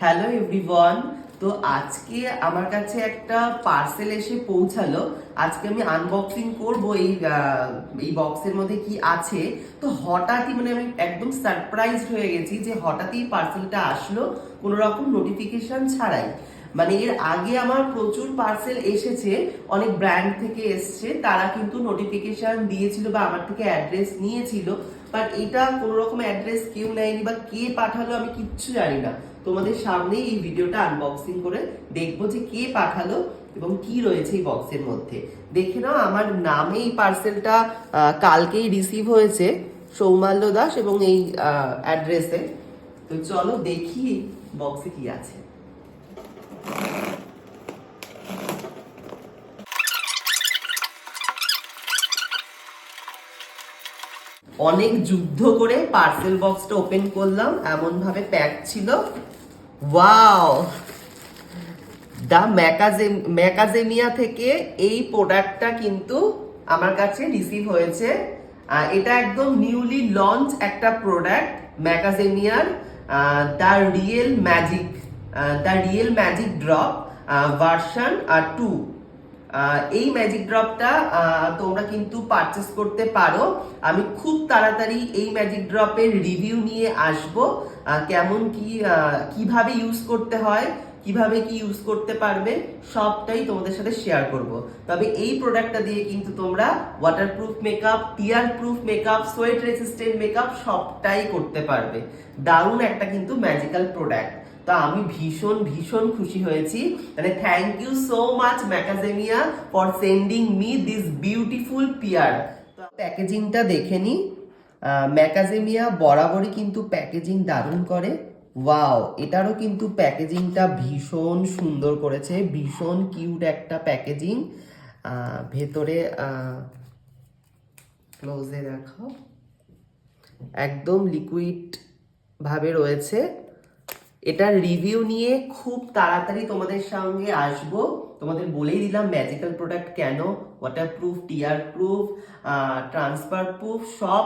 Hello everyone. তো আজকে আমার কাছে একটা পার্সেল এসে পৌঁছালো। আজকে আমি আনবক্সিং করব এই বক্সের মধ্যে কি আছে। তো হঠাৎই আমি একদম সারপ্রাইজড হয়ে গেছি যে হঠাৎই পার্সেলটা আসলো কোনো রকম নোটিফিকেশন ছাড়াই। এর আগে আমার প্রচুর পার্সেল এসেছে, অনেক ব্র্যান্ড থেকে এসছে, তারা কিন্তু নোটিফিকেশন দিয়েছিল বা আমার থেকে অ্যাড্রেস নিয়েছিল। বাট এটা কোনো রকম অ্যাড্রেস কেউ নেয়নি বা কে পাঠালো আমি কিচ্ছু জানি না। তোমাদের সামনেই এই ভিডিওটা আনবক্সিং করে দেখবো যে কে পাঠালো এবং কি রয়েছে এই বক্সের মধ্যে। দেখে নাও, আমার নামে এই পার্সেলটা কালকেই রিসিভ হয়েছে, সৌমাল্য দাস, এবং এই অ্যাড্রেসে। তো চলো দেখি বক্সে কি আছে। অনেক যুদ্ধ করে পার্সেল বক্সটা ওপেন করলাম, এমন ভাবে প্যাক ছিল। ওয়াও, দা ম্যাকাজেমিয়া থেকে এই প্রোডাক্টটা কিন্তু আমার কাছে রিসিভ হয়েছে। এটা একদম নিউলি লঞ্চ একটা প্রোডাক্ট, ম্যাকাজেমিয়ার the real magic drop version 2। এই ম্যাজিক ড্রপটা তোমরা কিন্তু পারচেস করতে পারো। আমি খুব তাড়াতাড়ি এই ম্যাজিক ড্রপের রিভিউ নিয়ে আসব, কেমন কি, কিভাবে ইউজ করতে হয়, কিভাবে কি ইউজ করতে পারবে, সবটাই তোমাদের সাথে শেয়ার করব। তবে এই প্রোডাক্টটা দিয়ে কিন্তু তোমরা waterproof makeup, tear proof makeup, sweat resistant makeup সবটাই করতে পারবে। দারুণ একটা কিন্তু ম্যাজিক্যাল প্রোডাক্ট। তো আমি ভীষণ ভীষণ খুশি হয়েছি। Thank you so much Macadamia for sending me this beautiful PR. তো প্যাকেজিংটা দেখে নি। ম্যাকাজেমিয়া বরাবরই কিন্তু প্যাকেজিং দারুণ করে। ওয়াও, এটারও কিন্তু প্যাকেজিংটা ভীষণ সুন্দর করেছে, ভীষণ কিউট একটা প্যাকেজিং। ভেতরে ক্লোজে দেখো, একদম লিকুইড ভাবে রয়েছে। এটার রিভিউ নিয়ে খুব তাড়াতাড়ি তোমাদের সঙ্গে আসবো। তোমাদের বলেই দিলাম ম্যাজিক্যাল প্রোডাক্ট কেন, ওয়াটারপ্রুফ, টিয়ার প্রুফ, ট্রান্সফার প্রুফ, সব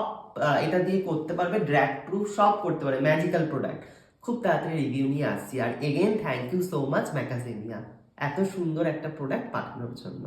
এটা দিয়ে করতে পারবে, ড্র্যাগ প্রুফ সব করতে পারবে ম্যাজিক্যাল প্রোডাক্ট। খুব তাড়াতাড়ি রিভিউ নিয়ে আসছি। আর again thank you so much Macadamia এত সুন্দর একটা প্রোডাক্ট পাঠানোর জন্য।